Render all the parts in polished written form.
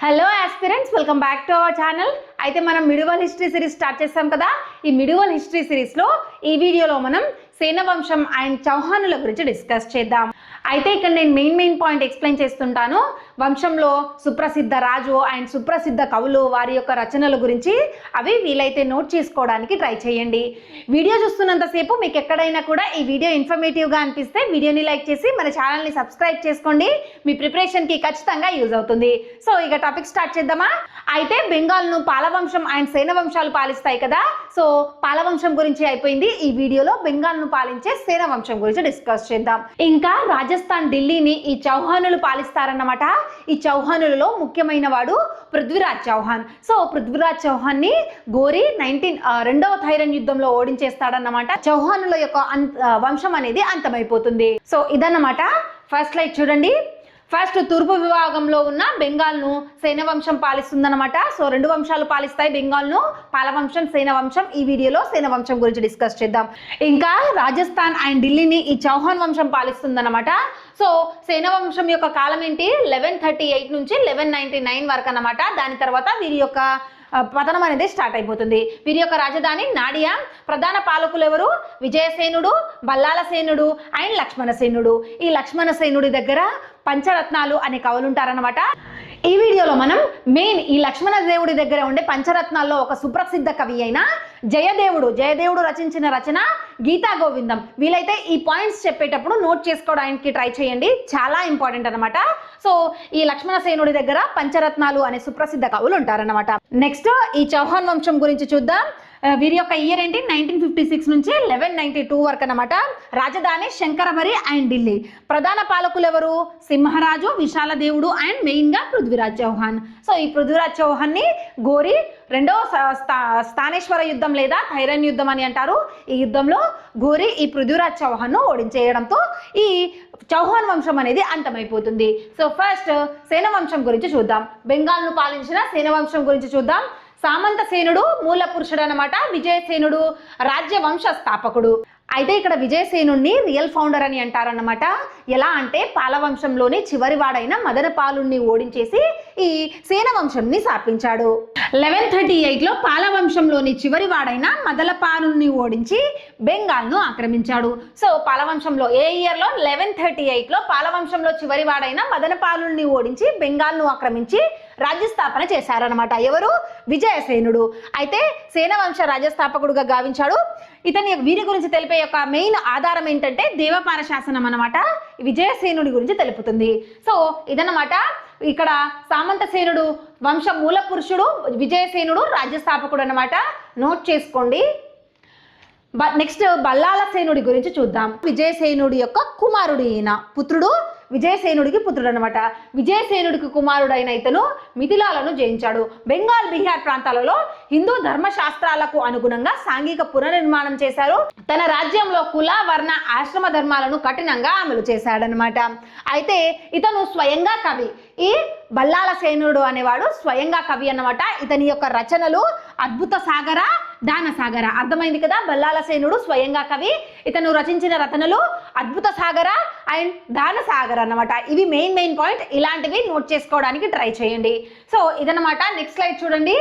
Hello aspirants, welcome back to our channel. అయితే మనం medieval history series start చేస్తాం కదా. ఈ మిడివల్ హిస్టరీ సిరీస్లో ఈ వీడియోలో మనం సేన వంశం అండ్ చౌహానుల గురించి డిస్కస్ చేద్దాం. అయితే ఇక్కడ నేను మెయిన్ పాయింట్ ఎక్స్ప్లెయిన్ చేస్తుంటాను. వంశంలో సుప్రసిద్ధ రాజు అండ్ సుప్రసిద్ధ కవులు వారి యొక్క రచనల గురించి అవి వీలైతే నోట్ చేసుకోవడానికి ట్రై చేయండి. వీడియో చూస్తున్నంతసేపు మీకు ఎక్కడైనా కూడా ఈ వీడియో ఇన్ఫర్మేటివ్గా అనిపిస్తే వీడియోని లైక్ చేసి మన ఛానల్ని సబ్స్క్రైబ్ చేసుకోండి. మీ ప్రిపరేషన్కి ఖచ్చితంగా యూజ్ అవుతుంది. సో ఇక టాపిక్ స్టార్ట్ చేద్దామా. అయితే బెంగాల్ను పాలవంశం అండ్ సేన వంశాలు పాలిస్తాయి కదా. సో పాలవంశం గురించి అయిపోయింది. ఈ వీడియోలో బెంగాల్ను పాలించే సేన వంశం గురించి డిస్కస్ చేద్దాం. ఇంకా రాజస్థాన్, ఢిల్లీని ఈ చౌహానులు పాలిస్తారన్నమాట. ఈ చౌహానులలో ముఖ్యమైన వాడు పృథ్వీరాజ్ చౌహాన్. సో పృథ్వీరాజ్ చౌహాన్ ని గోరి 2వ థైరన్ యుద్ధంలో ఓడించేస్తాడన్నమాట. చౌహానుల యొక్క వంశం అనేది అంతమైపోతుంది. సో ఇదన్నమాట. ఫస్ట్ స్లైడ్ చూడండి. ఫస్ట్ తూర్పు విభాగంలో ఉన్న బెంగాల్ను సేన వంశం పాలిస్తుందన్నమాట. సో 2 వంశాలు పాలిస్తాయి బెంగాల్ను, పాలవంశం, సేన వంశం. ఈ వీడియోలో సేన వంశం గురించి డిస్కస్ చేద్దాం. ఇంకా రాజస్థాన్ అండ్ ఢిల్లీని ఈ చౌహాన్ వంశం పాలిస్తుందన్నమాట. సో సేన వంశం యొక్క కాలం ఏంటి? 1138 నుంచి 1199 వరకు అన్నమాట. దాని తర్వాత వీరి యొక్క పతనం అనేది స్టార్ట్ అయిపోతుంది. వీరి యొక్క రాజధాని నాడియా. ప్రధాన పాలకులు ఎవరు? విజయసేనుడు, బల్లాలసేనుడు అండ్ లక్ష్మణసేనుడు. ఈ లక్ష్మణసేనుడి దగ్గర పంచరత్నాలు అనే కవులు ఉంటారన్నమాట. ఈ వీడియోలో మనం మెయిన్ ఈ లక్ష్మణ దేవుడి దగ్గర ఉండే పంచరత్నాల్లో ఒక సుప్రసిద్ధ కవి అయిన జయదేవుడు రచించిన రచన గీతా గోవిందం. వీలైతే ఈ పాయింట్స్ చెప్పేటప్పుడు నోట్ చేసుకోవడానికి ట్రై చేయండి, చాలా ఇంపార్టెంట్ అనమాట. సో ఈ లక్ష్మణసేనుడి దగ్గర పంచరత్నాలు అనే సుప్రసిద్ధ కవులు ఉంటారన్నమాట. నెక్స్ట్ ఈ చౌహాన్ వంశం గురించి చూద్దాం. వీరి యొక్క ఇయర్ ఏంటి? 1956 నుంచి 1192 వరకు అన్నమాట. రాజధాని శంకరమరి అండ్ ఢిల్లీ. ప్రధాన పాలకులు ఎవరు? సింహరాజు, విశాలదేవుడు అండ్ మెయిన్గా పృథ్వీరాజ్ చౌహాన్. సో ఈ పృథ్వీరాజ్ చౌహాన్ని గోరి 2వ స్థానేశ్వర యుద్ధం లేదా థైరన్ యుద్ధం అని అంటారు. ఈ యుద్ధంలో గోరి ఈ పృథ్వీరాజ్ చౌహాన్ను ఓడించేయడంతో ఈ చౌహాన్ వంశం అనేది అంతమైపోతుంది. సో ఫస్ట్ సేన వంశం గురించి చూద్దాం. బెంగాల్ను పాలించిన సేన వంశం గురించి చూద్దాం. సామంతసేనుడు మూల పురుషుడు అనమాట. విజయసేనుడు రాజ్య వంశ స్థాపకుడు. అయితే ఇక్కడ విజయసేనుడిని రియల్ ఫౌండర్ అని అంటారన్నమాట. ఎలా అంటే పాలవంశంలోని చివరి వాడైన మదనపాలుని ఓడించేసి ఈ సేన వంశంని స్థాపించాడు. 1138లో పాలవంశంలోని చివరి వాడైన మదనపాలుని ఓడించి బెంగాల్ను ఆక్రమించాడు. సో పాలవంశంలో ఏ ఇయర్లో? 1138లో పాలవంశంలో చివరి వాడైన మదనపాలుని ఓడించి బెంగాల్ను ఆక్రమించి రాజ్యస్థాపన చేశారనమాట. ఎవరు? విజయసేనుడు. అయితే సేన వంశ రాజ్యస్థాపకుడుగా గావించాడు. వీరి గురించి తెలిపే యొక్క మెయిన్ ఆధారం ఏంటంటే దేవపార శాసనం అన్నమాట. విజయసేనుడి గురించి తెలుపుతుంది. సో ఇదన్నమాట. ఇక్కడ సామంతసేనుడు వంశ మూల పురుషుడు, విజయసేనుడు రాజ్యస్థాపకుడు అన్నమాట. నోట్ చేసుకోండి. నెక్స్ట్ బల్లాలసేనుడి గురించి చూద్దాం. విజయసేనుడి యొక్క కుమారుడు ఈయన. పుత్రుడు విజయసేనుడికి పుత్రుడు అనమాట. విజయసేనుడికి కుమారుడైన ఇతను మిథిలాలను జయించాడు. బెంగాల్, బీహార్ ప్రాంతాలలో హిందూ ధర్మశాస్త్రాలకు అనుగుణంగా సాంఘిక పునర్నిర్మాణం చేశారు. తన రాజ్యంలో కుల, వర్ణ, ఆశ్రమ ధర్మాలను కఠినంగా అమలు చేశాడనమాట. అయితే ఇతను స్వయంగా కవి. ఈ బల్లాలసేనుడు అనేవాడు స్వయంగా కవి అన్నమాట. ఇతని యొక్క రచనలు అద్భుత సాగర, దాన సాగర. అర్థమైంది కదా? బల్లాలసేనుడు స్వయంగా కవి. ఇతను రచించిన రచనలు అద్భుత సాగర అండ్ దాన సాగర అన్నమాట. ఇవి మెయిన్ పాయింట్. ఇలాంటివి నోట్ చేసుకోవడానికి ట్రై చేయండి. సో ఇదన్నమాట. నెక్స్ట్ స్లైడ్ చూడండి.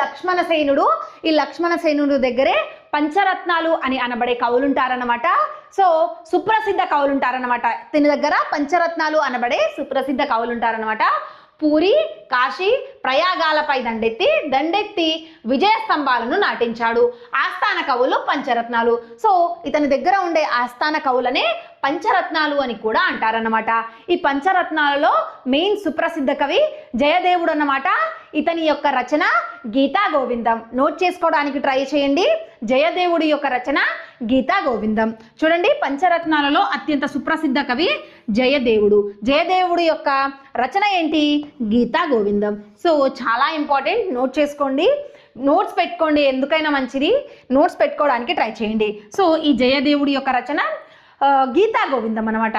లక్ష్మణసేనుడు. ఈ లక్ష్మణసేనుడు దగ్గరే పంచరత్నాలు అని అనబడే కవులు ఉంటారన్నమాట. సో సుప్రసిద్ధ కవులు ఉంటారన్నమాట. దీని దగ్గర పంచరత్నాలు అనబడే సుప్రసిద్ధ కవులు ఉంటారన్నమాట. పూరి, కాశీ, ప్రయాగాలపై దండెత్తి విజయ స్తంభాలను నాటించాడు. ఆస్థాన కవులు పంచరత్నాలు. సో ఇతని దగ్గర ఉండే ఆస్థాన కవులనే పంచరత్నాలు అని కూడా అంటారన్నమాట. ఈ పంచరత్నాలలో మెయిన్ సుప్రసిద్ధ కవి జయదేవుడు అన్నమాట. ఇతని యొక్క రచన గీతా గోవిందం. నోట్ చేసుకోవడానికి ట్రై చేయండి. జయదేవుడి యొక్క రచన గీతా గోవిందం. చూడండి, పంచరత్నాలలో అత్యంత సుప్రసిద్ధ కవి జయదేవుడు. జయదేవుడి యొక్క రచన ఏంటి? గీతా గోవిందం. సో చాలా ఇంపార్టెంట్. నోట్ చేసుకోండి, నోట్స్ పెట్టుకోండి. ఎందుకైనా మంచిది, నోట్స్ పెట్టుకోవడానికి ట్రై చేయండి. సో ఈ జయదేవుడి యొక్క రచన గీతా గోవిందం అనమాట.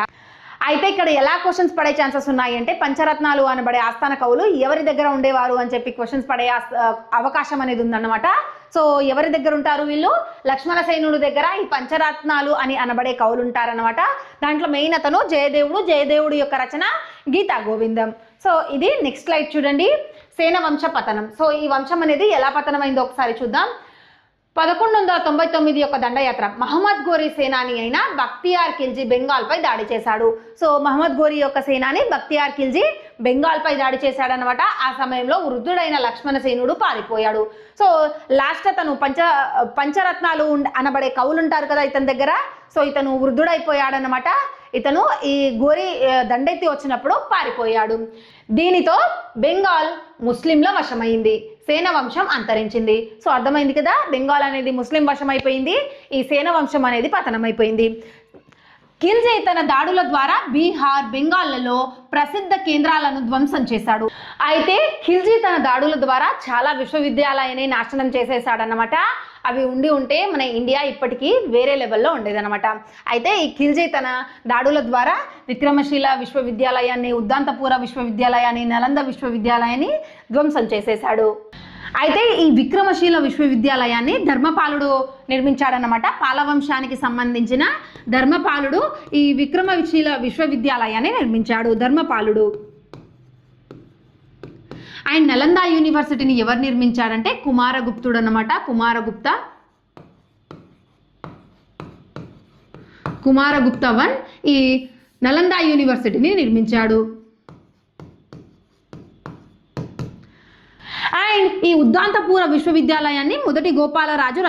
అయితే ఇక్కడ ఎలా క్వశ్చన్స్ పడే ఛాన్సెస్ ఉన్నాయి అంటే, పంచరత్నాలు అనబడే ఆస్థాన కవులు ఎవరి దగ్గర ఉండేవారు అని చెప్పి క్వశ్చన్స్ పడే అవకాశం అనేది ఉందన్నమాట. సో ఎవరి దగ్గర ఉంటారు వీళ్ళు? లక్ష్మణసేనుడి దగ్గర ఈ పంచరత్నాలు అని అనబడే కవులు ఉంటారనమాట. దాంట్లో మెయిన్ అతను జయదేవుడు. జయదేవుడి యొక్క రచన గీతా గోవిందం. సో ఇది నెక్స్ట్ స్లైడ్ చూడండి. సేన వంశ పతనం. సో ఈ వంశం అనేది ఎలా పతనమైందో ఒకసారి చూద్దాం. 1199 యొక్క దండయాత్ర మహమ్మద్ గోరీ సేనాని అయిన బక్తియార్ ఖిల్జీ బెంగాల్పై దాడి చేశాడు. సో మహమ్మద్ గోరీ యొక్క సేనాని బక్తియార్ ఖిల్జీ బెంగాల్పై దాడి చేశాడనమాట. ఆ సమయంలో వృద్ధుడైన లక్ష్మణసేనుడు పారిపోయాడు. సో లాస్ట్ అతను పంచరత్నాలు అనబడే కవులు ఉంటారు కదా ఇతని దగ్గర. సో ఇతను వృద్ధుడైపోయాడనమాట. ఇతను ఈ గోరీ దండెత్తి వచ్చినప్పుడు పారిపోయాడు. దీనితో బెంగాల్ ముస్లింల వశమైంది, సేన వంశం అంతరించింది. సో అర్థమైంది కదా, బెంగాల్ అనేది ముస్లిం వశం అయిపోయింది, ఈ సేన వంశం అనేది పతనమైపోయింది. ఖిల్జీ తన దాడుల ద్వారా బీహార్, బెంగాల్లో ప్రసిద్ధ కేంద్రాలను ధ్వంసం చేశాడు. అయితే ఖిల్జీ తన దాడుల ద్వారా చాలా విశ్వవిద్యాలయాన్ని నాశనం చేసేసాడనమాట. అవి ఉంటే మన ఇండియా ఇప్పటికీ వేరే లెవెల్లో ఉండేదన్నమాట. అయితే ఈ ఖిల్జీ తన దాడుల ద్వారా విక్రమశీల విశ్వవిద్యాలయాన్ని, ఉద్దాంతపూర విశ్వవిద్యాలయాన్ని, నలంద విశ్వవిద్యాలయాన్ని ధ్వంసం చేసేశాడు. అయితే ఈ విక్రమశీల విశ్వవిద్యాలయాన్ని ధర్మపాలుడు నిర్మించాడన్నమాట. పాలవంశానికి సంబంధించిన ధర్మపాలుడు ఈ విక్రమశీల విశ్వవిద్యాలయాన్ని నిర్మించాడు, ధర్మపాలుడు. అండ్ నలంద యూనివర్సిటీని ఎవరు నిర్మించారంటే కుమారగుప్తుడు అన్నమాట. కుమారగుప్త వన్ ఈ నలంద యూనివర్సిటీని నిర్మించాడు. అండ్ ఈ ఉద్దాంతపూర విశ్వవిద్యాలయాన్ని మొదటి గోపాలరాజు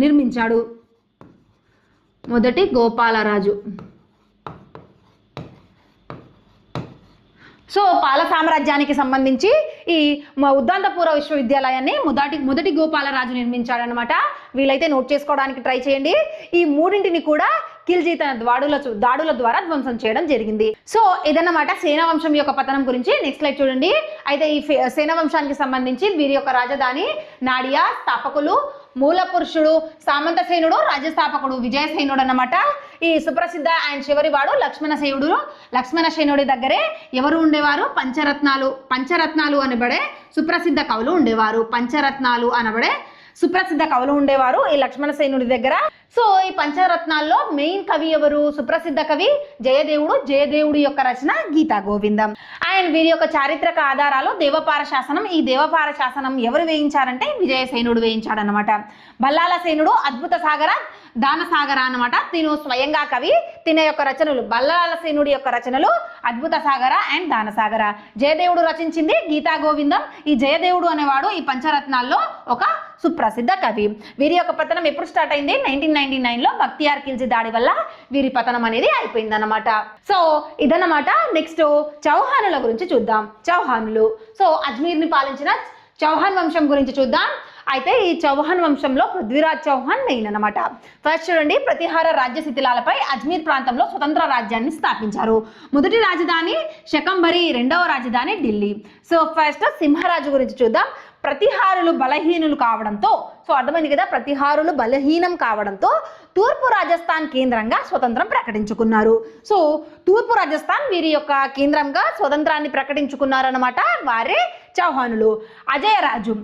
నిర్మించాడు. సో పాల సామ్రాజ్యానికి సంబంధించి ఈ ఉద్దాంతపూర విశ్వవిద్యాలయాన్ని మొదటి గోపాలరాజు నిర్మించాడనమాట. వీలైతే నోట్ చేసుకోవడానికి ట్రై చేయండి. ఈ మూడింటిని కూడా ఖిల్జీ తన దాడుల ద్వారా ధ్వంసం చేయడం జరిగింది. సో ఇదన్నమాట సేన వంశం యొక్క పతనం గురించి. నెక్స్ట్ స్లైడ్ చూడండి. అయితే ఈ సేన వంశానికి సంబంధించి వీరి యొక్క రాజధాని నాడియా, స్థాపకులు మూల పురుషుడు సామంతసేనుడు, రాజ్యస్థాపకుడు విజయసేనుడు అన్నమాట. ఈ సుప్రసిద్ధ ఆయన చివరివాడు లక్ష్మణసేనుడి దగ్గరే ఎవరు ఉండేవారు? పంచరత్నాలు అనబడే సుప్రసిద్ధ కవులు ఉండేవారు ఈ లక్ష్మణసేనుడి దగ్గర. సో ఈ పంచరత్నాల్లో మెయిన్ కవి ఎవరు? సుప్రసిద్ధ కవి జయదేవుడి యొక్క రచన గీతా గోవిందం. అండ్ వీరి యొక్క చారిత్రక ఆధారాలు దేవపార శాసనం. ఈ దేవపార శాసనం ఎవరు వేయించారంటే విజయసేనుడు వేయించాడనమాట. బల్లాల సేనుడు అద్భుత సాగర, దాన సాగర అనమాట. తిను స్వయంగా కవి. తిన యొక్క రచనలు బల్లాల సేనుడి యొక్క రచనలు అద్భుత సాగర అండ్ దాన సాగర. జయదేవుడు రచించింది గీతా గోవిందం. ఈ జయదేవుడు అనేవాడు ఈ పంచరత్నాల్లో ఒక సుప్రసిద్ధ కవి. వీరి యొక్క పతనం ఎప్పుడు స్టార్ట్ అయింది? 1999లో బక్తియార్ ఖిల్జీ దాడి వల్ల వీరి పతనం అనేది అయిపోయింది అనమాట. సో ఇదన్నమాట. నెక్స్ట్ చౌహానుల గురించి చూద్దాం. చౌహానులు. సో అజ్మీర్ని పాలించిన చౌహాన్ వంశం గురించి చూద్దాం. అయితే ఈ చౌహాన్ వంశంలో పృథ్వీరాజ్ చౌహాన్ మెయిన్ అనమాట. ఫస్ట్ చూడండి, ప్రతిహార రాజ్య శిథిలాలపై అజ్మీర్ ప్రాంతంలో స్వతంత్ర రాజ్యాన్ని స్థాపించారు. మొదటి రాజధాని శకంబరి, రెండవ రాజధాని ఢిల్లీ. సో ఫస్ట్ సింహరాజు గురించి చూద్దాం. ప్రతిహారులు బలహీనులు కావడంతో, సో అర్థమైంది కదా, ప్రతిహారులు బలహీనం కావడంతో తూర్పు రాజస్థాన్ కేంద్రంగా స్వతంత్రం ప్రకటించుకున్నారు. సో తూర్పు రాజస్థాన్ వీరి యొక్క కేంద్రంగా స్వతంత్రాన్ని ప్రకటించుకున్నారన్నమాట. వారే చౌహానులు. అజయరాజు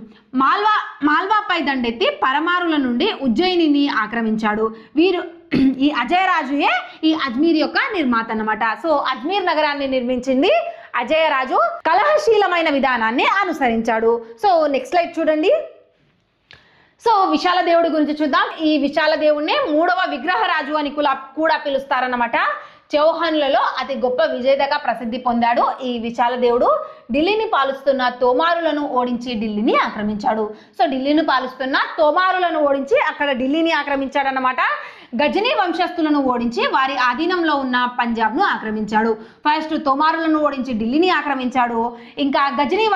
మాల్వాపై దండెత్తి పరమారుల నుండి ఉజ్జయినిని ఆక్రమించాడు. ఈ అజయరాజుయే ఈ అజ్మీర్ యొక్క నిర్మాత అన్నమాట. సో అజ్మీర్ నగరాన్ని నిర్మించింది అజయరాజు. కలహశీలమైన విధానాన్ని అనుసరించాడు. సో నెక్స్ట్ స్లైడ్ చూడండి. సో విశాల దేవుడి గురించి చూద్దాం. ఈ విశాల దేవుడిని 3వ విగ్రహరాజు అని కూడా పిలుస్తారన్నమాట. చౌహానులలో అతి గొప్ప విజేతగా ప్రసిద్ధి పొందాడు ఈ విశాల దేవుడు. ఢిల్లీని పాలిస్తున్న తోమారులను ఓడించి ఢిల్లీని ఆక్రమించాడు. సో ఢిల్లీని పాలిస్తున్న తోమారులను ఓడించి అక్కడ ఢిల్లీని ఆక్రమించాడన్నమాట. గజనీ వంశస్థులను ఓడించి వారి ఆధీనంలో ఉన్న పంజాబ్ను ఆక్రమించాడు. ఫస్ట్ తోమారులను ఓడించి ఢిల్లీని ఆక్రమించాడు. ఇంకా గజనీ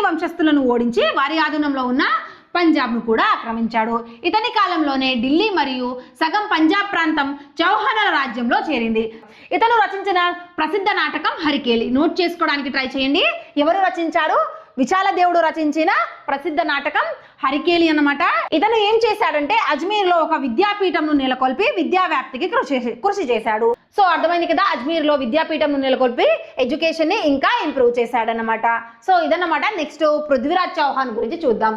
వంశస్థులను ఓడించి వారి ఆధీనంలో ఉన్న పంజాబ్ను కూడా ఆక్రమించాడు. ఇతని కాలంలోనే ఢిల్లీ మరియు సగం పంజాబ్ ప్రాంతం చౌహానుల రాజ్యంలో చేరింది. ఇతను రచించిన ప్రసిద్ధ నాటకం హరికేలి. నోట్ చేసుకోవడానికి ట్రై చేయండి. ఎవరు రచించారు? విశాల దేవుడు రచించిన ప్రసిద్ధ నాటకం హరికేలి అన్నమాట. ఇతను ఏం చేశాడంటే అజ్మీర్లో ఒక విద్యాపీఠంను నెలకొల్పి విద్యా వ్యాప్తికి కృషి చేశాడు. సో అర్థమైంది కదా, అజ్మీర్లో విద్యాపీఠంను నెలకొల్పి ఎడ్యుకేషన్ ని ఇంకా ఇంప్రూవ్ చేశాడన్నమాట. సో ఇదన్నమాట. నెక్స్ట్ పృథ్వీరాజ్ చౌహాన్ గురించి చూద్దాం.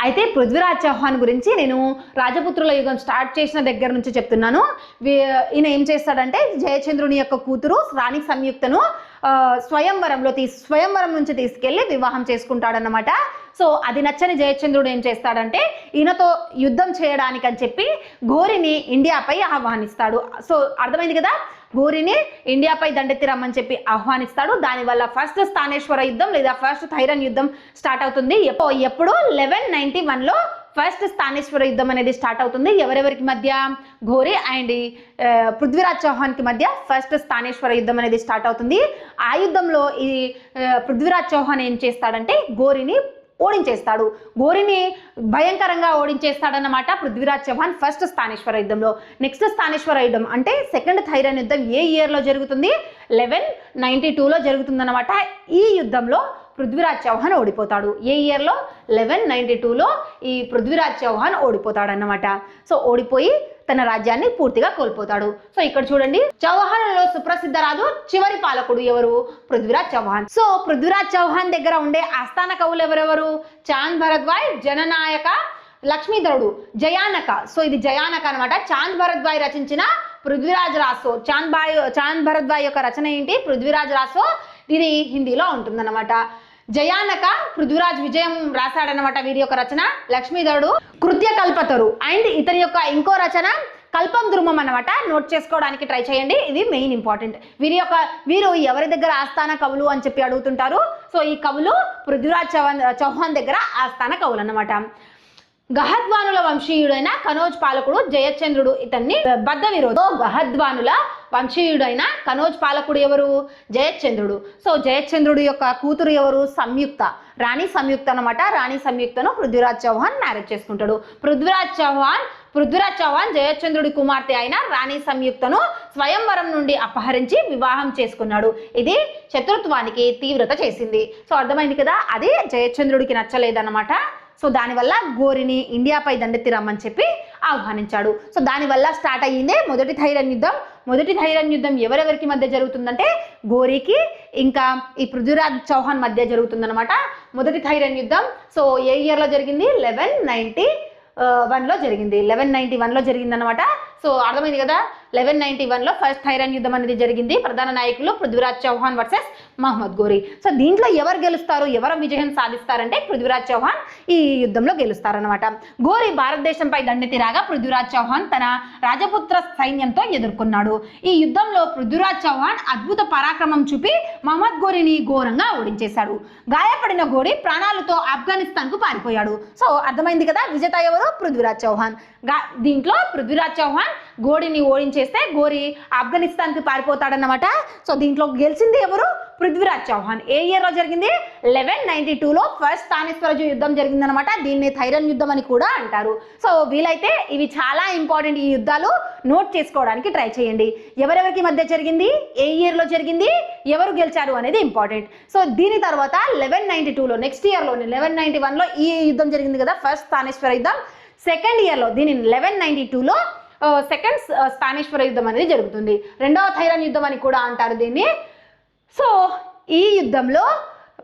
అయితే పృథ్వీరాజ్ చౌహాన్ గురించి నేను రాజపుత్రుల యుగం స్టార్ట్ చేసిన దగ్గర నుంచి చెప్తున్నాను. ఈయన ఏం చేస్తాడంటే జయచంద్రుని యొక్క కూతురు రాణి సంయుక్తను స్వయంవరం నుంచి తీసుకెళ్లి వివాహం చేసుకుంటాడన్నమాట. సో అది నచ్చని జయచంద్రుడు ఏం చేస్తాడంటే ఈయనతో యుద్ధం చేయడానికి అని చెప్పి ఘోరిని ఇండియాపై ఆహ్వానిస్తాడు. సో అర్థమైంది కదా, ఘోరిని ఇండియాపై దండెత్తి రమ్మని చెప్పి ఆహ్వానిస్తాడు. దానివల్ల ఫస్ట్ స్థానేశ్వర యుద్ధం లేదా ఫస్ట్ థైరన్ యుద్ధం స్టార్ట్ అవుతుంది. ఎప్పుడు 1191లో ఫస్ట్ స్థానేశ్వర యుద్ధం అనేది స్టార్ట్ అవుతుంది. ఎవరెవరికి మధ్య? ఘోరి అండ్ పృథ్వీరాజ్ చౌహాన్ కి మధ్య ఫస్ట్ స్థానేశ్వర యుద్ధం అనేది స్టార్ట్ అవుతుంది. ఆ యుద్ధంలో ఈ పృథ్వీరాజ్ చౌహాన్ ఏం చేస్తాడంటే ఘోరిని ఓడించేస్తాడు. ఘోరిని భయంకరంగా ఓడించేస్తాడన్నమాట పృథ్వీరాజ్ చౌహాన్ ఫస్ట్ స్థానేశ్వర యుద్ధంలో. నెక్స్ట్ స్థానేశ్వర యుద్ధం అంటే సెకండ్ థైరన్ యుద్ధం ఏ ఇయర్లో జరుగుతుంది? 1192లో జరుగుతుందన్నమాట. ఈ యుద్ధంలో పృథ్వీరాజ్ చౌహాన్ ఓడిపోతాడు. ఏ ఇయర్లో? 1192లో ఈ పృథ్వీరాజ్ చౌహాన్ ఓడిపోతాడన్నమాట. సో ఓడిపోయి తన రాజ్యాన్ని పూర్తిగా కోల్పోతాడు. సో ఇక్కడ చూడండి, చౌహాన్లలో సుప్రసిద్ధ రాజు చివరి పాలకుడు ఎవరు? పృథ్వీరాజ్ చౌహాన్. సో పృథ్వీరాజ్ చౌహాన్ దగ్గర ఉండే ఆస్థాన కవులు ఎవరెవరు? చాంద్ భరద్వాయ్, జననాయక, లక్ష్మీధరుడు, జయానక. సో ఇది జయానక అనమాట. చాంద్ భరద్వాయ్ రచించిన పృథ్వీరాజ్ రాసో. చాంద్ భరద్వాయ్ యొక్క రచన ఏంటి? పృథ్వీరాజ్ రాసో. ఇది హిందీలో ఉంటుందన్నమాట. జయానక పృథ్వీరాజ్ విజయం రాశాడనమాట వీరి యొక్క రచన. లక్ష్మీధరుడు కృత్య కల్పతరు అండ్ ఇతని యొక్క ఇంకో రచన కల్పం ద్రుమం అన్నమాట. నోట్ చేసుకోవడానికి ట్రై చేయండి, ఇది మెయిన్ ఇంపార్టెంట్. వీరు ఎవరి దగ్గర ఆస్థాన కవులు అని చెప్పి అడుగుతుంటారు. సో ఈ కవులు పృథ్వీరాజ్ చౌహాన్ దగ్గర ఆస్థాన కవులు అన్నమాట. గహద్వానుల వంశీయుడైన కనోజ్ పాలకుడు జయచంద్రుడు ఇతన్ని బద్ధ విరోధి. గహద్వానుల వంశీయుడైన కనోజ్ పాలకుడు ఎవరు? జయచంద్రుడు. సో జయచంద్రుడు యొక్క కూతురు ఎవరు? సంయుక్త, రాణి సంయుక్త అనమాట. రాణి సంయుక్తను పృథ్వీరాజ్ చౌహాన్ మ్యారేజ్ చేసుకుంటాడు. పృథ్వీరాజ్ చౌహాన్ జయచంద్రుడి కుమార్తె అయిన రాణి సంయుక్తను స్వయంవరం నుండి అపహరించి వివాహం చేసుకున్నాడు. ఇది శత్రుత్వానికి తీవ్రత చేసింది. సో అర్థమైంది కదా, అది జయచంద్రుడికి నచ్చలేదన్నమాట. సో దానివల్ల ఘోరిని ఇండియాపై దండెత్తి రమ్మని చెప్పి ఆహ్వానించాడు. సో దానివల్ల స్టార్ట్ అయ్యిందే మొదటి థైరన్ యుద్ధం. మొదటి థైరన్ యుద్ధం ఎవరెవరికి మధ్య జరుగుతుందంటే ఘోరికి ఇంకా ఈ పృథ్వీరాజ్ చౌహాన్ మధ్య జరుగుతుందన్నమాట మొదటి థైరన్ యుద్ధం. సో ఏ ఇయర్లో జరిగింది? 1191లో జరిగింది. 1191లో జరిగిందనమాట. సో అర్థమైంది కదా, 1191లో ఫస్ట్ థైరన్ యుద్ధం అనేది జరిగింది. ప్రధాన నాయకులు పృథ్వీరాజ్ చౌహాన్ వర్సెస్ మహమ్మద్ ఘోరి. సో దీంట్లో ఎవరు గెలుస్తారు, ఎవరు విజయం సాధిస్తారంటే పృథ్వీరాజ్ చౌహాన్ ఈ యుద్ధంలో గెలుస్తారనమాట. ఘోరి భారతదేశంపై దండెత్తి రాగా పృథ్వీరాజ్ చౌహాన్ తన రాజపుత్ర సైన్యంతో ఎదుర్కొన్నాడు. ఈ యుద్ధంలో పృథ్వీరాజ్ చౌహాన్ అద్భుత పరాక్రమం చూపి మహమ్మద్ ఘోరిని ఘోరంగా ఓడించేశాడు. గాయపడిన ఘోరి ప్రాణాలతో ఆఫ్ఘనిస్తాన్ కు పారిపోయాడు. సో అర్థమైంది కదా, విజేత ఎవరు? పృథ్వీరాజ్ చౌహాన్. దీంట్లో పృథ్వీరాజ్ చౌహాన్ ఘోరిని ఓడించేస్తే ఘోరి ఆఫ్ఘనిస్తాన్ కి పారిపోతాడన్నమాట. సో దీంట్లో గెలిచింది ఎవరు? పృథ్వీరాజ్ చౌహాన్. ఏ ఇయర్లో జరిగింది? 1192లో ఫస్ట్ స్థానేశ్వర యుద్ధం జరిగిందనమాట. దీన్ని థైరన్ యుద్ధం అని కూడా అంటారు. సో వీలైతే ఇవి చాలా ఇంపార్టెంట్, ఈ యుద్ధాలు నోట్ చేసుకోవడానికి ట్రై చేయండి. ఎవరెవరికి మధ్య జరిగింది, ఏ ఇయర్లో జరిగింది, ఎవరు గెలిచారు అనేది ఇంపార్టెంట్. సో దీని తర్వాత 1192లో నెక్స్ట్ ఇయర్లోనే 1191లో ఈ యుద్ధం జరిగింది కదా, ఫస్ట్ స్థానేశ్వర యుద్ధం. సెకండ్ ఇయర్లో దీని 1192లో సెకండ్ స్థానేశ్వర యుద్ధం అనేది జరుగుతుంది. రెండవ థైరన్ యుద్ధం అని కూడా అంటారు దీన్ని. సో ఈ యుద్ధంలో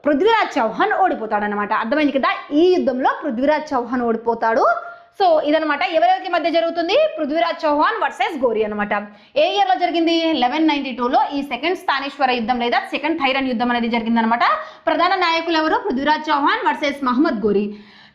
పృథ్వీరాజ్ చౌహాన్ ఓడిపోతాడు అనమాట. అర్థమైంది కదా, ఈ యుద్ధంలో పృథ్వీరాజ్ చౌహాన్ ఓడిపోతాడు. సో ఇదనమాట ఎవరెవరికి మధ్య జరుగుతుంది? పృథ్వీరాజ్ చౌహాన్ వర్సెస్ ఘోరి అనమాట. ఏ ఇయర్లో జరిగింది? 1192లో ఈ సెకండ్ స్థానేశ్వర యుద్ధం లేదా సెకండ్ థైరన్ యుద్ధం అనేది జరిగిందనమాట. ప్రధాన నాయకులు ఎవరు? పృథ్వీరాజ్ చౌహాన్ వర్సెస్ మహమ్మద్ ఘోరి.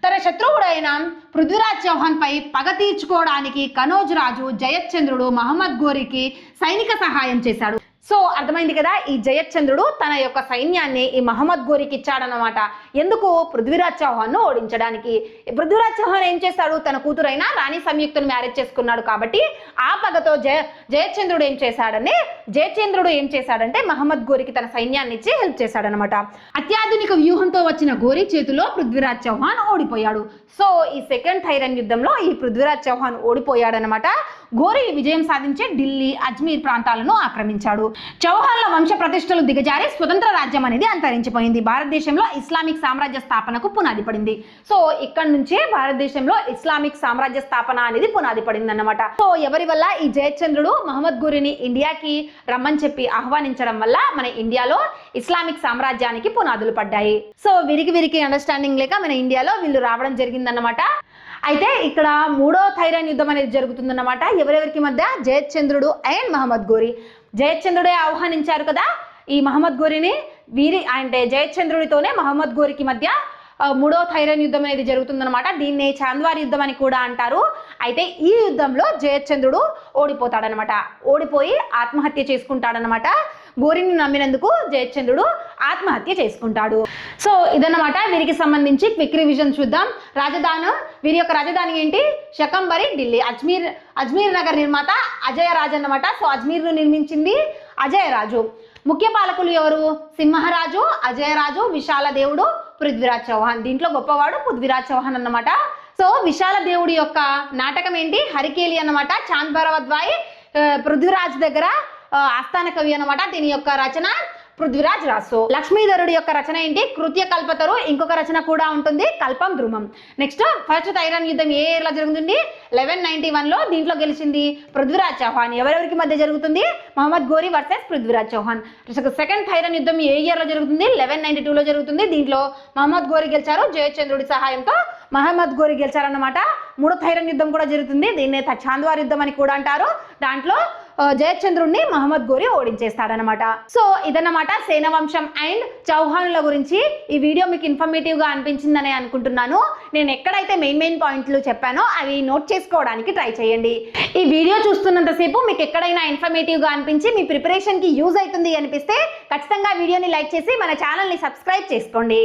తన శత్రువుడైన పృథ్వీరాజ్ చౌహాన్ పై పగ తీర్చుకోవడానికి కనోజ్ రాజు జయచంద్రుడు మహమ్మద్ ఘోరికి సైనిక సహాయం చేశాడు. సో అర్థమైంది కదా, ఈ జయచంద్రుడు తన యొక్క సైన్యాన్ని ఈ మహమ్మద్ ఘోరికి ఇచ్చాడనమాట. ఎందుకు? పృథ్వీరాజ్ చౌహాన్ ను ఓడించడానికి. పృథ్వీరాజ్ చౌహాన్ ఏం చేశాడు? తన కూతురైన రాణి సంయుక్తను మ్యారేజ్ చేసుకున్నాడు కాబట్టి ఆ పగతో జయచంద్రుడు ఏం చేశాడంటే మహమ్మద్ ఘోరికి తన సైన్యాన్ని ఇచ్చి హెల్ప్ చేశాడనమాట. అత్యాధునిక వ్యూహంతో వచ్చిన ఘోరి చేతిలో పృథ్వీరాజ్ చౌహాన్ ఓడిపోయాడు. సో ఈ సెకండ్ థైరన్ యుద్ధంలో ఈ పృథ్వీరాజ్ చౌహాన్ ఓడిపోయాడనమాట. ఘోరి విజయం సాధించి ఢిల్లీ, అజ్మీర్ ప్రాంతాలను ఆక్రమించాడు. చౌహాన్ల వంశ ప్రతిష్టలు దిగజారి స్వతంత్ర రాజ్యం అనేది అంతరించిపోయింది. భారతదేశంలో ఇస్లామిక్ సామ్రాజ్య స్థాపనకు పునాది పడింది. సో ఇక్కడ నుంచే భారతదేశంలో ఇస్లామిక్ సామ్రాజ్య స్థాపన అనేది పునాది పడింది అన్నమాట. సో ఎవరి వల్ల? ఈ జయచంద్రుడు మహమ్మద్ ఘోరిని ఇండియాకి రమ్మని చెప్పి ఆహ్వానించడం వల్ల మన ఇండియాలో ఇస్లామిక్ సామ్రాజ్యానికి పునాదులు పడ్డాయి. సో వీరికి అండర్స్టాండింగ్ లేక మన ఇండియాలో వీళ్ళు రావడం జరిగిందన్నమాట. అయితే ఇక్కడ మూడో థైరన్ యుద్ధం అనేది జరుగుతుందన్నమాట. ఎవరెవరికి మధ్య? జయచంద్రుడు అండ్ మహమ్మద్ ఘోరి. జయచంద్రుడే ఆహ్వానించారు కదా, ఈ మహమ్మద్ గోరీని అంటే జయచంద్రుడితోనే మహమ్మద్ గోరికి మధ్య మూడో థైరన్ యుద్ధం అనేది జరుగుతుందన్నమాట. దీన్ని చాంద్వార్ యుద్ధం అని కూడా అంటారు. అయితే ఈ యుద్ధంలో జయచంద్రుడు ఓడిపోతాడనమాట. ఓడిపోయి ఆత్మహత్య చేసుకుంటాడనమాట. గోరిని నమ్మినందుకు జయచంద్రుడు ఆత్మహత్య చేసుకుంటాడు. సో ఇదన్నమాట వీరికి సంబంధించి క్విక్ రివిజన్ చూద్దాం. వీరి యొక్క రాజధాని ఏంటి? శకంబరి, ఢిల్లీ. అజ్మీర్ నగర్ నిర్మాత అజయ రాజ్ అన్నమాట. సో అజ్మీర్ను నిర్మించింది అజయ రాజు. ముఖ్య పాలకులు ఎవరు? సింహరాజు, అజయరాజు, విశాల దేవుడు, పృథ్వీరాజ్ చౌహాన్. దీంట్లో గొప్పవాడు పృథ్వీరాజ్ చౌహాన్ అన్నమాట. సో విశాల దేవుడి యొక్క నాటకం ఏంటి? హరికేలి అన్నమాట. చాంద్ భరద్వాజ్ పృథ్వీరాజ్ దగ్గర ఆస్థాన కవి అన్నమాట. దీని యొక్క రచన పృథ్వీరాజ్ రాసు. లక్ష్మీధరుడి యొక్క రచన ఏంటి? కృత్య కల్పతరు. ఇంకొక రచన కూడా ఉంటుంది, కల్పం ధ్రువం. నెక్స్ట్ ఫస్ట్ థైరన్ యుద్ధం ఏ ఇయర్ లో జరుగుతుంది? 1191లో. దీంట్లో గెలిచింది పృథ్వీరాజ్ చౌహాన్. ఎవరెవరికి మధ్య జరుగుతుంది? మహమ్మద్ గోరీ వర్సెస్ పృథ్వీరాజ్ చౌహాన్. సెకండ్ థైరన్ యుద్ధం ఏ ఇయర్ లో జరుగుతుంది? 1192లో జరుగుతుంది. దీంట్లో మహమ్మద్ గోరీ గెలిచారు. జయచంద్రుడి సహాయంతో మహమ్మద్ గోరీ గెలిచారన్నమాట. మూడో థైరన్ యుద్ధం కూడా జరుగుతుంది. దీన్నే చాంద్వార్ యుద్ధం అని కూడా అంటారు. దాంట్లో జయచంద్రుడిని మహమ్మద్ గోరీ ఓడించేస్తాడనమాట. సో ఇదన్నమాట సేన వంశం అండ్ చౌహానుల గురించి. ఈ వీడియో మీకు ఇన్ఫర్మేటివ్ గా అనిపించిందని అనుకుంటున్నాను. నేను ఎక్కడైతే మెయిన్ పాయింట్లు చెప్పానో అవి నోట్ చేసుకోవడానికి ట్రై చేయండి. ఈ వీడియో చూస్తున్నంతసేపు మీకు ఎక్కడైనా ఇన్ఫర్మేటివ్ గా అనిపించి మీ ప్రిపరేషన్ కి యూజ్ అవుతుంది అనిపిస్తే ఖచ్చితంగా వీడియోని లైక్ చేసి మన ఛానల్ ని సబ్స్క్రైబ్ చేసుకోండి.